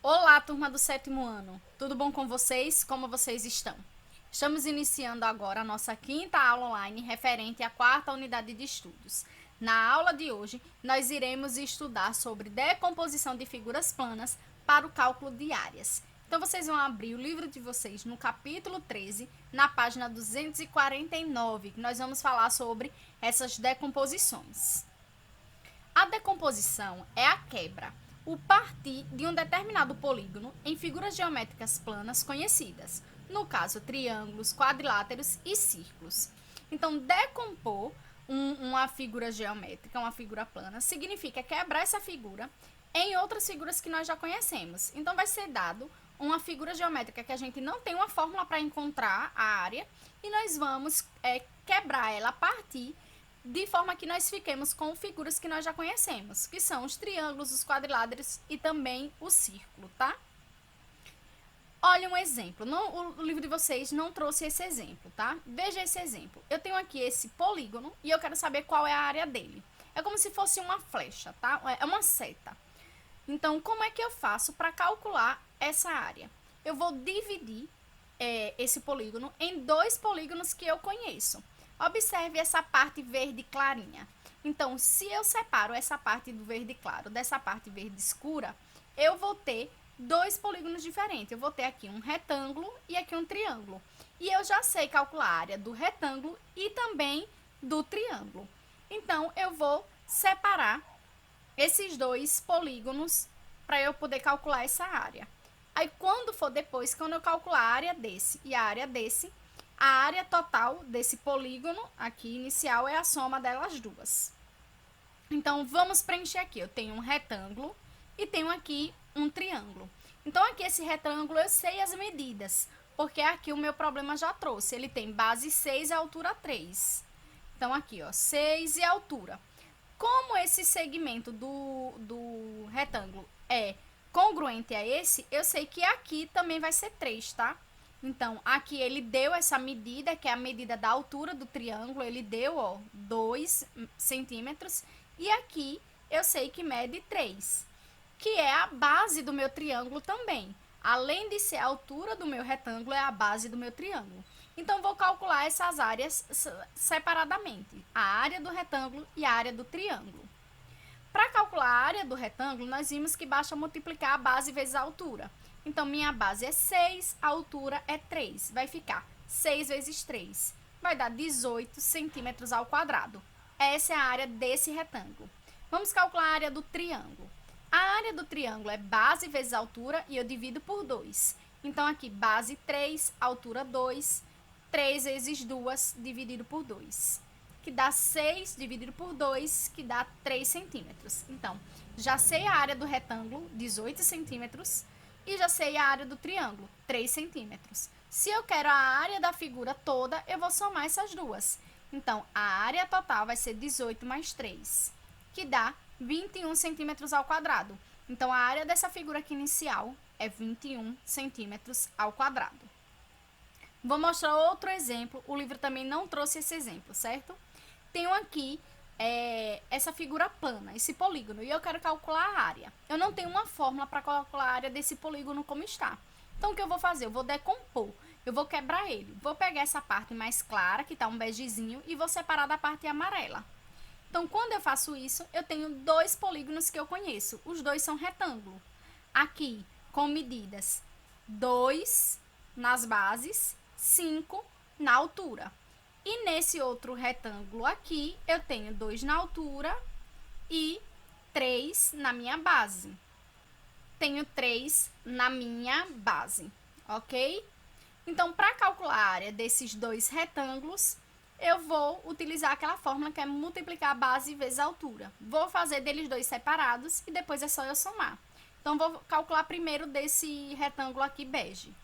Olá, turma do sétimo ano. Tudo bom com vocês? Como vocês estão? Estamos iniciando agora a nossa quinta aula online referente à quarta unidade de estudos. Na aula de hoje, nós iremos estudar sobre decomposição de figuras planas para o cálculo de áreas. Então, vocês vão abrir o livro de vocês no capítulo 13, na página 249, que nós vamos falar sobre essas decomposições. A decomposição é a quebra, o partir de um determinado polígono em figuras geométricas planas conhecidas, no caso, triângulos, quadriláteros e círculos. Então, decompor uma figura geométrica, uma figura plana, significa quebrar essa figura em outras figuras que nós já conhecemos. Então, vai ser dado uma figura geométrica que a gente não tem uma fórmula para encontrar a área e nós vamos quebrar ela a partir de forma que nós fiquemos com figuras que nós já conhecemos, que são os triângulos, os quadriláteros e também o círculo, tá? Olha um exemplo. O livro de vocês não trouxe esse exemplo, tá? Veja esse exemplo. Eu tenho aqui esse polígono e eu quero saber qual é a área dele. É como se fosse uma flecha, tá? É uma seta. Então, como é que eu faço para calcular essa área? Eu vou dividir esse polígono em dois polígonos que eu conheço. Observe essa parte verde clarinha. Então, se eu separo essa parte do verde claro dessa parte verde escura, eu vou ter dois polígonos diferentes. Eu vou ter aqui um retângulo e aqui um triângulo. E eu já sei calcular a área do retângulo e também do triângulo. Então, eu vou separar esses dois polígonos para eu poder calcular essa área. Aí, quando for depois, quando eu calcular a área desse e a área desse, a área total desse polígono aqui inicial é a soma delas duas. Então, vamos preencher aqui. Eu tenho um retângulo e tenho aqui um triângulo. Então, aqui esse retângulo eu sei as medidas, porque aqui o meu problema já trouxe. Ele tem base 6 e altura 3. Então, aqui, ó, 6 e altura. Como esse segmento do retângulo é congruente a esse, eu sei que aqui também vai ser 3, tá? Então, aqui ele deu essa medida, que é a medida da altura do triângulo, ele deu, ó, 2 centímetros. E aqui eu sei que mede 3, que é a base do meu triângulo também. Além de ser a altura do meu retângulo, é a base do meu triângulo. Então, vou calcular essas áreas separadamente, a área do retângulo e a área do triângulo. Para calcular a área do retângulo, nós vimos que basta multiplicar a base vezes a altura. Então, minha base é 6, a altura é 3. Vai ficar 6 vezes 3. Vai dar 18 centímetros ao quadrado. Essa é a área desse retângulo. Vamos calcular a área do triângulo. A área do triângulo é base vezes altura e eu divido por 2. Então, aqui, base 3, altura 2, 3 vezes 2 dividido por 2, que dá 6 dividido por 2, que dá 3 centímetros. Então, já sei a área do retângulo, 18 centímetros, e já sei a área do triângulo, 3 centímetros. Se eu quero a área da figura toda, eu vou somar essas duas. Então, a área total vai ser 18 mais 3, que dá 21 centímetros ao quadrado. Então, a área dessa figura aqui inicial é 21 centímetros ao quadrado. Vou mostrar outro exemplo. O livro também não trouxe esse exemplo, certo? Tenho aqui essa figura plana, esse polígono, e eu quero calcular a área. Eu não tenho uma fórmula para calcular a área desse polígono como está. Então, o que eu vou fazer? Eu vou decompor. Eu vou quebrar ele. Vou pegar essa parte mais clara, que está um begezinho, e vou separar da parte amarela. Então, quando eu faço isso, eu tenho dois polígonos que eu conheço. Os dois são retângulo. Aqui, com medidas 2 nas bases, 5 na altura. E nesse outro retângulo aqui, eu tenho 2 na altura e 3 na minha base. Tenho 3 na minha base, ok? Então, para calcular a área desses dois retângulos, eu vou utilizar aquela fórmula que é multiplicar a base vezes a altura. Vou fazer deles dois separados e depois é só eu somar. Então, vou calcular primeiro desse retângulo aqui bege.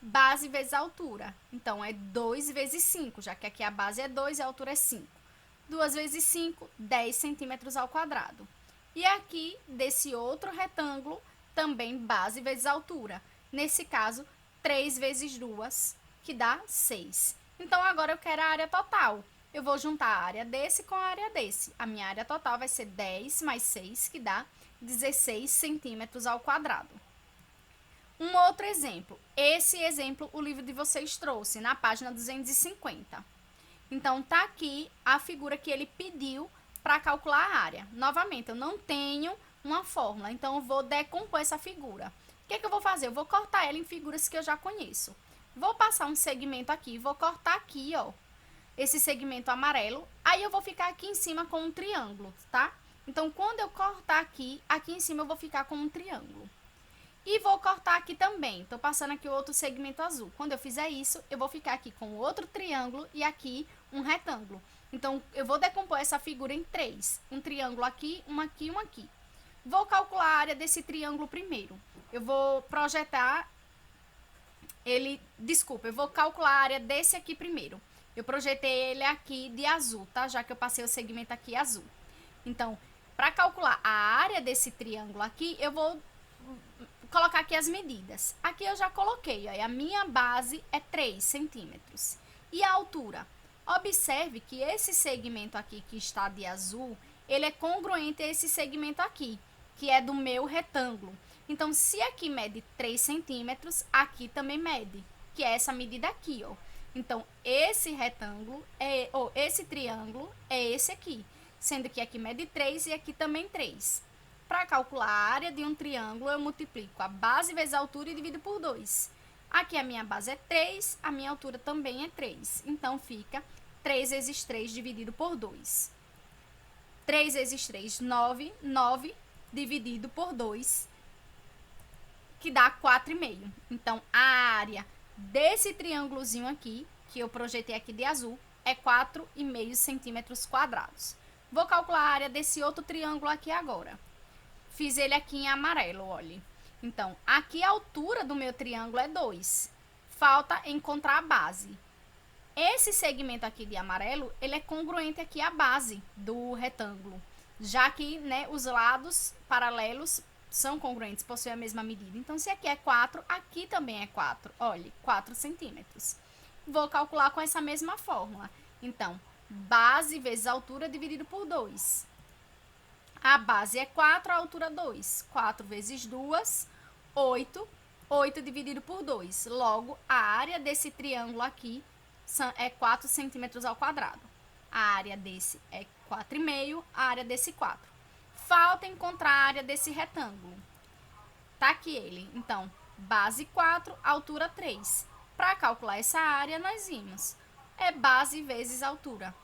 Base vezes a altura. Então, é 2 vezes 5, já que aqui a base é 2 e a altura é 5. 2 vezes 5, 10 centímetros ao quadrado. E aqui, desse outro retângulo, também base vezes a altura. Nesse caso, 3 vezes 2, que dá 6. Então, agora eu quero a área total. Eu vou juntar a área desse com a área desse. A minha área total vai ser 10 mais 6, que dá 16 centímetros ao quadrado. Um outro exemplo. Esse exemplo o livro de vocês trouxe na página 250. Então, tá aqui a figura que ele pediu para calcular a área. Novamente, eu não tenho uma fórmula, então eu vou decompor essa figura. O que é que eu vou fazer? Eu vou cortar ela em figuras que eu já conheço. Vou passar um segmento aqui, vou cortar aqui, ó, esse segmento amarelo. Aí eu vou ficar aqui em cima com um triângulo, tá? Então, quando eu cortar aqui, aqui em cima eu vou ficar com um triângulo. E vou cortar aqui também. Tô passando aqui o outro segmento azul. Quando eu fizer isso, eu vou ficar aqui com outro triângulo e aqui um retângulo. Então, eu vou decompor essa figura em três. Um triângulo aqui, um aqui e um aqui. Vou calcular a área desse triângulo primeiro. Eu vou projetar ele... Desculpa, eu vou calcular a área desse aqui primeiro. Eu projetei ele aqui de azul, tá? Já que eu passei o segmento aqui azul. Então, para calcular a área desse triângulo aqui, eu vou colocar aqui as medidas. Aqui eu já coloquei, ó, a minha base é 3 centímetros. E a altura? Observe que esse segmento aqui que está de azul, ele é congruente a esse segmento aqui, que é do meu retângulo. Então, se aqui mede 3 centímetros, aqui também mede, que é essa medida aqui, ó. Então, esse retângulo, esse triângulo é esse aqui, sendo que aqui mede 3 e aqui também 3. Para calcular a área de um triângulo, eu multiplico a base vezes a altura e divido por 2. Aqui a minha base é 3, a minha altura também é 3. Então, fica 3 vezes 3 dividido por 2. 3 vezes 3, 9. 9 dividido por 2, que dá 4,5. Então, a área desse triângulozinho aqui, que eu projetei aqui de azul, é 4,5 centímetros quadrados. Vou calcular a área desse outro triângulo aqui agora. Fiz ele aqui em amarelo, olhe. Então, aqui a altura do meu triângulo é 2. Falta encontrar a base. Esse segmento aqui de amarelo, ele é congruente aqui à base do retângulo. Já que, né, os lados paralelos são congruentes, possuem a mesma medida. Então, se aqui é 4, aqui também é 4. Olhe, 4 centímetros. Vou calcular com essa mesma fórmula. Então, base vezes altura dividido por 2. A base é 4, a altura 2. 4 vezes 2, 8. 8 dividido por 2. Logo, a área desse triângulo aqui é 4 centímetros ao quadrado. A área desse é 4,5, a área desse 4. Falta encontrar a área desse retângulo. Tá aqui ele. Então, base 4, altura 3. Para calcular essa área, nós vimos. É base vezes altura.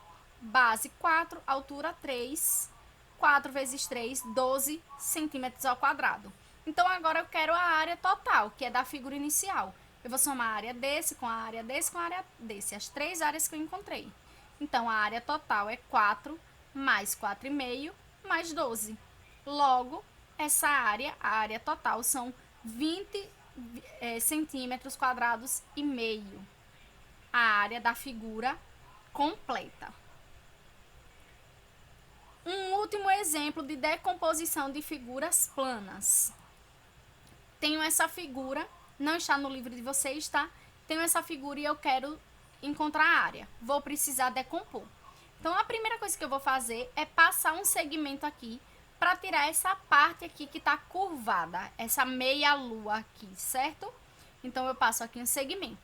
Base 4, altura 3. 4 vezes 3, 12 centímetros ao quadrado. Então, agora eu quero a área total, que é da figura inicial. Eu vou somar a área desse com a área desse com a área desse, as três áreas que eu encontrei. Então, a área total é 4 mais 4,5 mais 12. Logo, essa área, a área total, são 20 centímetros quadrados e meio. A área da figura completa. Um último exemplo de decomposição de figuras planas. Tenho essa figura, não está no livro de vocês, tá? Tenho essa figura e eu quero encontrar a área. Vou precisar decompor. Então, a primeira coisa que eu vou fazer é passar um segmento aqui para tirar essa parte aqui que está curvada, essa meia lua aqui, certo? Então, eu passo aqui um segmento.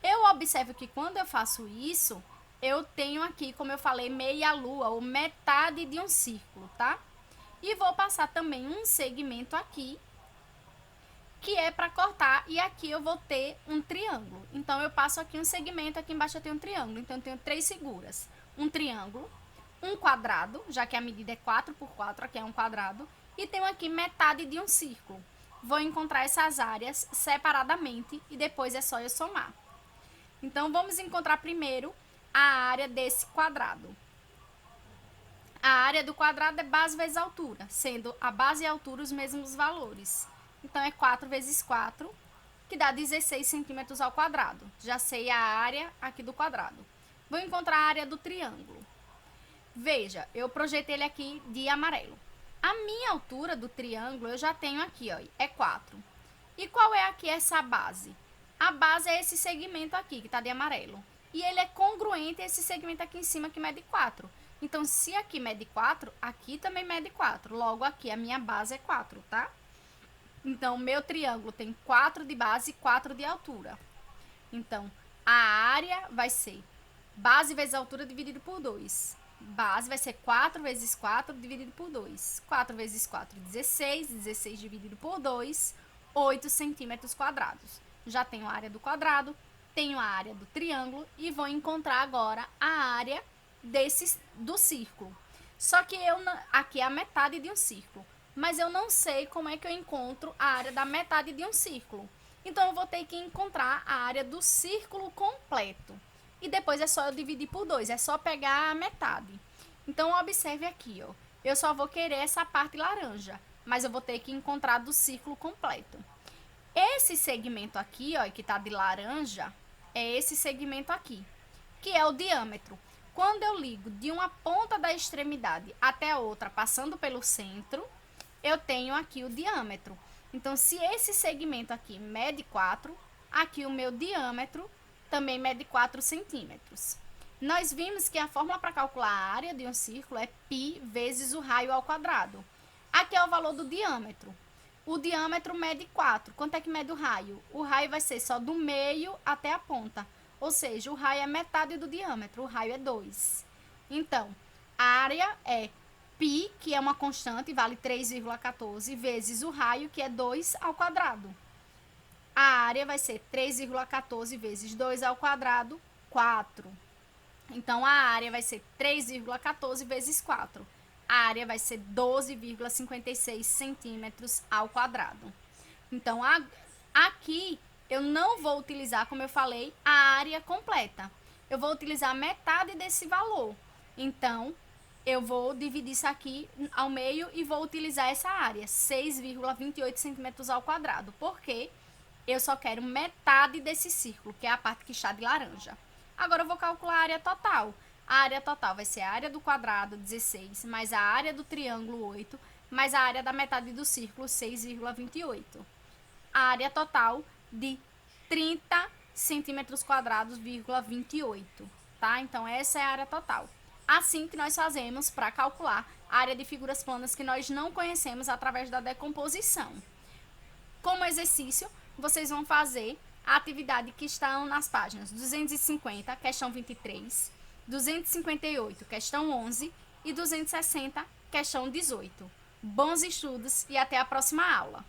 Eu observo que quando eu faço isso, eu tenho aqui, como eu falei, meia lua, ou metade de um círculo, tá? E vou passar também um segmento aqui, que é para cortar, e aqui eu vou ter um triângulo. Então, eu passo aqui um segmento, aqui embaixo eu tenho um triângulo. Então, eu tenho 3 figuras. Um triângulo, um quadrado, já que a medida é 4 por 4, aqui é um quadrado, e tenho aqui metade de um círculo. Vou encontrar essas áreas separadamente, e depois é só eu somar. Então, vamos encontrar primeiro a área desse quadrado. A área do quadrado é base vezes altura, sendo a base e a altura os mesmos valores. Então, é 4 vezes 4, que dá 16 centímetros ao quadrado. Já sei a área aqui do quadrado. Vou encontrar a área do triângulo. Veja, eu projetei ele aqui de amarelo. A minha altura do triângulo eu já tenho aqui, ó, é 4. E qual é aqui essa base? A base é esse segmento aqui, que está de amarelo. E ele é congruente a esse segmento aqui em cima, que mede 4. Então, se aqui mede 4, aqui também mede 4. Logo, aqui a minha base é 4, tá? Então, meu triângulo tem 4 de base e 4 de altura. Então, a área vai ser base vezes altura dividido por 2. Base vai ser 4 vezes 4 dividido por 2. 4 vezes 4, 16. 16 dividido por 2, 8 centímetros quadrados. Já tenho a área do quadrado, tenho a área do triângulo e vou encontrar agora a área do círculo. Só que aqui é a metade de um círculo, mas eu não sei como é que eu encontro a área da metade de um círculo. Então, eu vou ter que encontrar a área do círculo completo. E depois é só eu dividir por 2, é só pegar a metade. Então, observe aqui, ó. Eu só vou querer essa parte laranja, mas eu vou ter que encontrar do círculo completo. Esse segmento aqui, ó, que tá de laranja, é esse segmento aqui, que é o diâmetro. Quando eu ligo de uma ponta da extremidade até a outra, passando pelo centro, eu tenho aqui o diâmetro. Então, se esse segmento aqui mede 4, aqui o meu diâmetro também mede 4 centímetros. Nós vimos que a fórmula para calcular a área de um círculo é π vezes o raio ao quadrado. Aqui é o valor do diâmetro. O diâmetro mede 4. Quanto é que mede o raio? O raio vai ser só do meio até a ponta. Ou seja, o raio é metade do diâmetro, o raio é 2. Então, a área é π, que é uma constante, vale 3,14, vezes o raio, que é 2 ao quadrado. A área vai ser 3,14 vezes 2 ao quadrado, 4. Então, a área vai ser 3,14 vezes 4. A área vai ser 12,56 centímetros ao quadrado. Então, aqui eu não vou utilizar, como eu falei, a área completa. Eu vou utilizar metade desse valor. Então, eu vou dividir isso aqui ao meio e vou utilizar essa área, 6,28 centímetros ao quadrado. Por quê? Eu só quero metade desse círculo, que é a parte que está de laranja. Agora eu vou calcular a área total. A área total vai ser a área do quadrado, 16, mais a área do triângulo, 8, mais a área da metade do círculo, 6,28. A área total de 30 centímetros quadrados, 28, tá? Então, essa é a área total. Assim que nós fazemos para calcular a área de figuras planas que nós não conhecemos através da decomposição. Como exercício, vocês vão fazer a atividade que estão nas páginas 250, questão 23, 258, questão 11 e 260, questão 18. Bons estudos e até a próxima aula!